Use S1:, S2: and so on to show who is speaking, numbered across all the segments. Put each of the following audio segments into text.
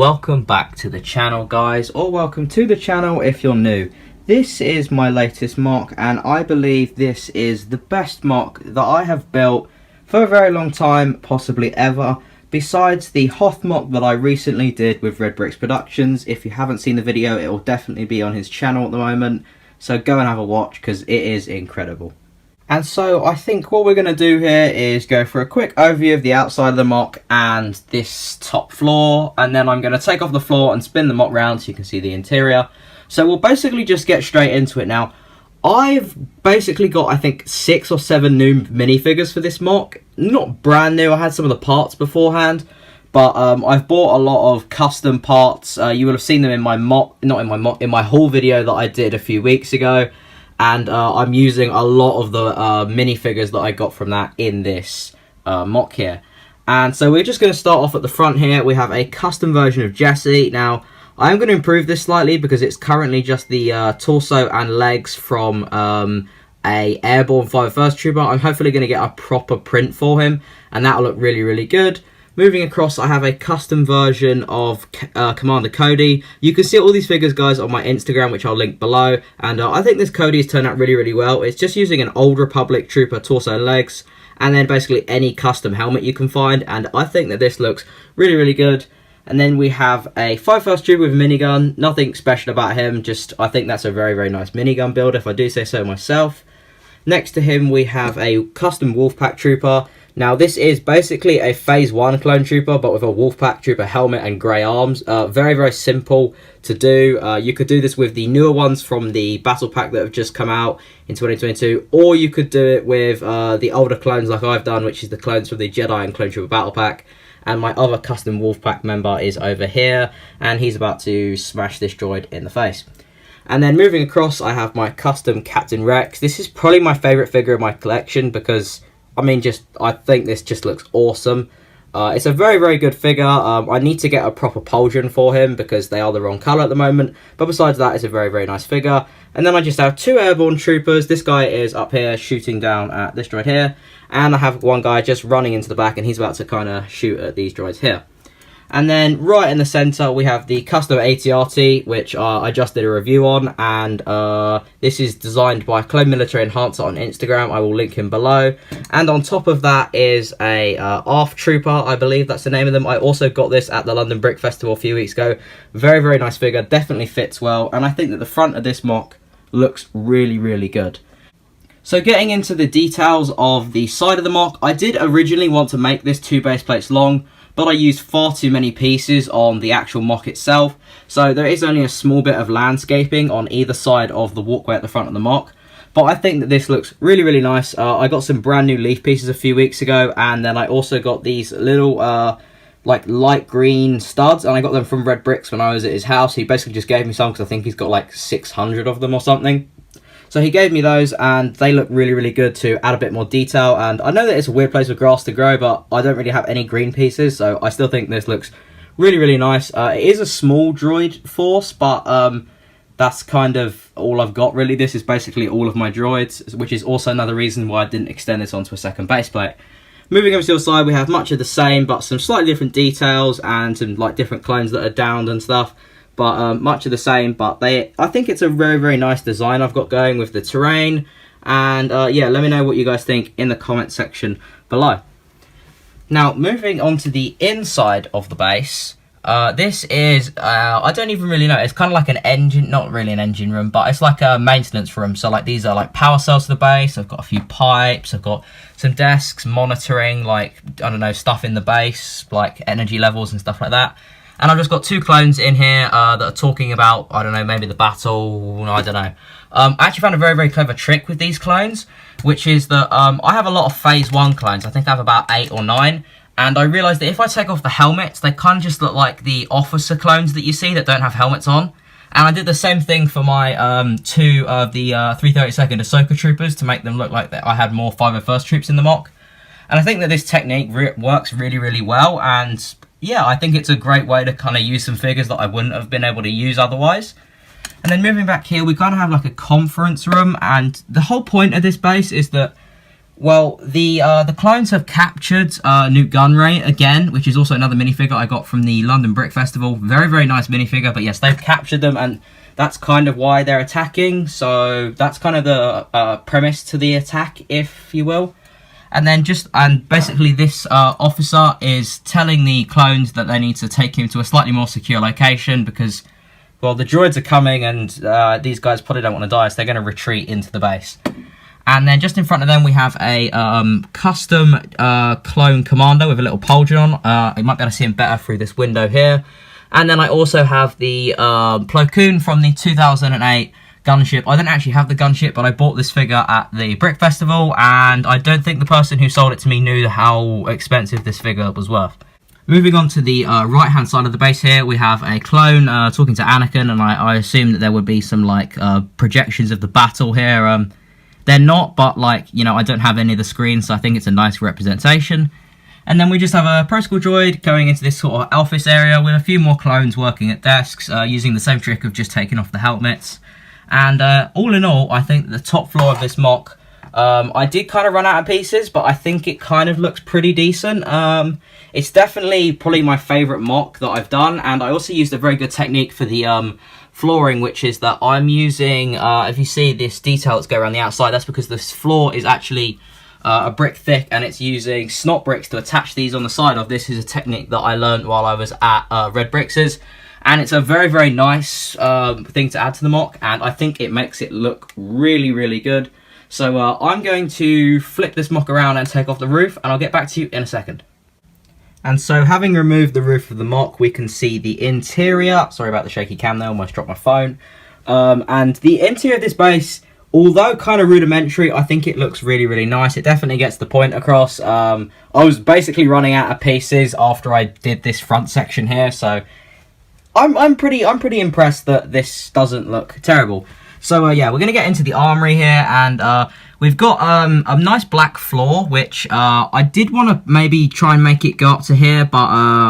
S1: Welcome back to the channel, guys, or welcome to the channel if you're new. This is my latest mock, and I believe this is the best mock that I have built for a very long time, possibly ever, besides the Hoth mock that I recently did with Red Bricks Productions. If you haven't seen the video, it will definitely be on his channel at the moment, so go and have a watch because it is incredible. And so I think what we're going to do here is go for a quick overview of the outside of the mock and this top floor, and then I'm going to take off the floor and spin the mock round so you can see the interior. So we'll basically just get straight into it now. I've basically got, I think, 6 or 7 new minifigures for this mock. Not brand new, I had some of the parts beforehand, but I've bought a lot of custom parts. You will have seen them in my mock, in my haul video that I did a few weeks ago. And I'm using a lot of the minifigures that I got from that in this mock here. And so we're just going to start off at the front here. We have a custom version of Jesse. Now, I am going to improve this slightly because it's currently just the torso and legs from a Airborne 501st Trooper. I'm hopefully going to get a proper print for him, and that'll look really, really good. Moving across, I have a custom version of Commander Cody. You can see all these figures, guys, on my Instagram, which I'll link below. And I think this Cody has turned out really, really well. It's just using an Old Republic Trooper torso and legs, and then basically any custom helmet you can find. And I think that this looks really, really good. And then we have a 501st Trooper with a minigun. Nothing special about him, just I think that's a very, very nice minigun build, if I do say so myself. Next to him, we have a custom Wolfpack Trooper. Now, this is basically a Phase 1 clone trooper, but with a Wolfpack Trooper helmet and grey arms. Very, very simple to do. You could do this with the newer ones from the Battle Pack that have just come out in 2022, or you could do it with the older clones like I've done, which is the clones from the Jedi and Clone Trooper Battle Pack. And my other custom Wolfpack member is over here, and he's about to smash this droid in the face. And then moving across, I have my custom Captain Rex. This is probably my favourite figure in my collection because I mean, I think this just looks awesome. It's a very, very good figure. I need to get a proper pauldron for him because they are the wrong colour at the moment. But besides that, it's a very, very nice figure. And then I just have 2 airborne troopers. This guy is up here shooting down at this droid here. And I have one guy just running into the back, and he's about to kind of shoot at these droids here. And then right in the centre, we have the custom AT-RT, which I just did a review on. And this is designed by Clone Military Enhancer on Instagram. I will link him below. And on top of that is a ARF Trooper, I believe that's the name of them. I also got this at the London Brick Festival a few weeks ago. Very, very nice figure. Definitely fits well. And I think that the front of this mock looks really, really good. So getting into the details of the side of the mock, I did originally want to make this 2 base plates long, but I used far too many pieces on the actual mock itself, so there is only a small bit of landscaping on either side of the walkway at the front of the mock. But I think that this looks really, really nice. I got some brand new leaf pieces a few weeks ago, and then I also got these little like light green studs, and I got them from Red Bricks when I was at his house. He basically just gave me some because I think he's got like 600 of them or something. So he gave me those, and they look really, really good to add a bit more detail. And I know that it's a weird place for grass to grow, but I don't really have any green pieces, so I still think this looks really, really nice. It is a small droid force, but that's kind of all I've got, really. This is basically all of my droids, which is also another reason why I didn't extend this onto a second base plate. Moving over to the side, we have much of the same, but some slightly different details and some like different clones that are downed and stuff. But much of the same, but I think it's a very, very nice design I've got going with the terrain. And yeah, let me know what you guys think in the comment section below. Now, moving on to the inside of the base, this is, I don't even really know, it's kind of like an engine, not really an engine room, but it's like a maintenance room. So like these are like power cells to the base, I've got a few pipes, I've got some desks monitoring like, I don't know, stuff in the base, like energy levels and stuff like that. And I've just got 2 clones in here that are talking about, I don't know, maybe the battle, I don't know. I actually found a very, very clever trick with these clones, which is that I have a lot of Phase 1 clones. I think I have about 8 or 9. And I realised that if I take off the helmets, they kind of just look like the officer clones that you see that don't have helmets on. And I did the same thing for my 2 of the 332nd Ahsoka Troopers to make them look like that I had more 501st troops in the mock. And I think that this technique works really, really well, and yeah, I think it's a great way to kind of use some figures that I wouldn't have been able to use otherwise. And then moving back here, we kind of have like a conference room, and the whole point of this base is that Well, the clones have captured Newt Gunray again, which is also another minifigure I got from the London Brick Festival. Very, very nice minifigure, but yes, they've captured them, and that's kind of why they're attacking. So that's kind of the premise to the attack, if you will. And then basically this officer is telling the clones that they need to take him to a slightly more secure location because, well, the droids are coming and these guys probably don't want to die, so they're going to retreat into the base. And then just in front of them, we have a custom clone commando with a little pauldron on. You might be able to see him better through this window here. And then I also have the Plo Koon from the 2008 gunship. I didn't actually have the gunship, but I bought this figure at the Brick Festival, and I don't think the person who sold it to me knew how expensive this figure was worth. Moving on to the right-hand side of the base here, we have a clone talking to Anakin, and I assume that there would be some, like, projections of the battle here. They're not, but, like, you know, I don't have any of the screens, so I think it's a nice representation. And then we just have a protocol droid going into this sort of office area with a few more clones working at desks, using the same trick of just taking off the helmets. And all in all, I think the top floor of this mock, I did kind of run out of pieces, but I think it kind of looks pretty decent. It's definitely probably my favourite mock that I've done, and I also used a very good technique for the flooring, which is that I'm using, if you see this detail that's going around the outside, that's because this floor is actually a brick thick, and it's using snot bricks to attach these on the side of. This is a technique that I learned while I was at Red Brix's, and it's a very, very nice thing to add to the mock, and I think it makes it look really, really good. So I'm going to flip this mock around and take off the roof, and I'll get back to you in a second. And so, having removed the roof of the mock, we can see the interior. Sorry about the shaky cam there, almost dropped my phone. And the interior of this base, although kind of rudimentary, I think it looks really, really nice. It definitely gets the point across. I was basically running out of pieces after I did this front section here, so I'm pretty impressed that this doesn't look terrible. So yeah, we're gonna get into the armory here, and we've got a nice black floor, which I did want to maybe try and make it go up to here, but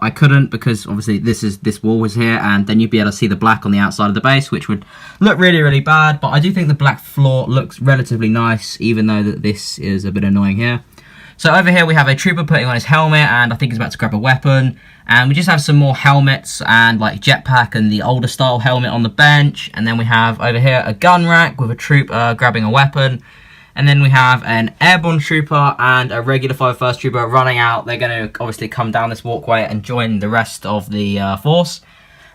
S1: I couldn't, because obviously this wall was here, and then you'd be able to see the black on the outside of the base, which would look really, really bad. But I do think the black floor looks relatively nice, even though that this is a bit annoying here. So over here we have a trooper putting on his helmet, and I think he's about to grab a weapon. And we just have some more helmets and like jetpack and the older style helmet on the bench. And then we have over here a gun rack with a troop grabbing a weapon. And then we have an airborne trooper and a regular 501st trooper running out. They're going to obviously come down this walkway and join the rest of the force.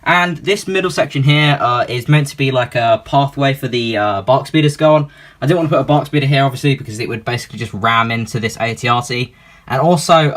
S1: And this middle section here is meant to be like a pathway for the bark speeders to go on. I didn't want to put a bark speeder here, obviously, because it would basically just ram into this AT-RT. And also,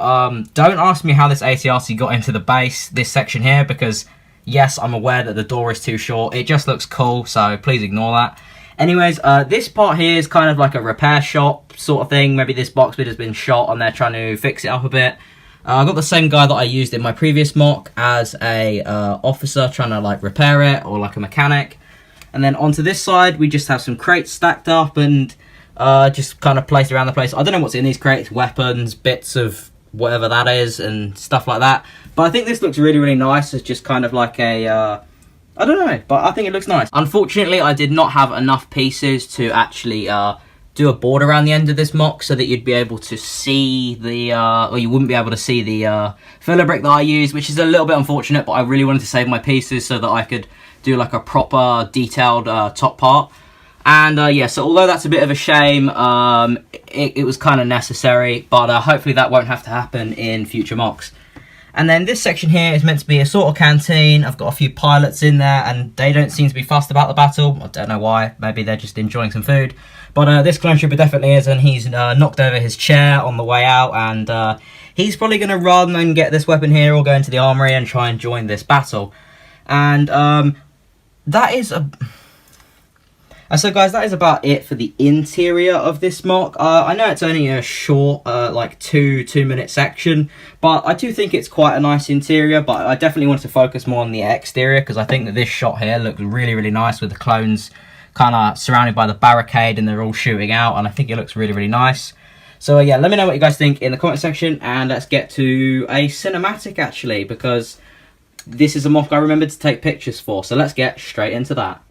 S1: don't ask me how this AT-RT got into the base, this section here, because yes, I'm aware that the door is too short. It just looks cool, so please ignore that. Anyways, this part here is kind of like a repair shop sort of thing. Maybe this box bit has been shot and they're trying to fix it up a bit. I got the same guy that I used in my previous mock as a officer trying to like repair it, or like a mechanic. And then onto this side, we just have some crates stacked up and just kind of placed around the place. I don't know what's in these crates, weapons, bits of whatever that is and stuff like that. But I think this looks really, really nice as just kind of like a, I don't know, but I think it looks nice. Unfortunately, I did not have enough pieces to actually do a board around the end of this mock so that you'd be able to see the, or you wouldn't be able to see the filler brick that I used, which is a little bit unfortunate, but I really wanted to save my pieces so that I could do like a proper detailed top part. And yeah, so although that's a bit of a shame, it was kind of necessary, but hopefully that won't have to happen in future mocks. And then this section here is meant to be a sort of canteen. I've got a few pilots in there, and they don't seem to be fussed about the battle. I don't know why. Maybe they're just enjoying some food. But this clone trooper definitely is, and he's knocked over his chair on the way out, and he's probably going to run and get this weapon here, or go into the armory and try and join this battle. And that is a... So guys, that is about it for the interior of this mock. I know it's only a short, like two-minute section, but I do think it's quite a nice interior, but I definitely want to focus more on the exterior, because I think that this shot here looks really, really nice with the clones kind of surrounded by the barricade and they're all shooting out, and I think it looks really, really nice. So yeah, let me know what you guys think in the comment section, and let's get to a cinematic actually, because this is a mock I remembered to take pictures for, so let's get straight into that.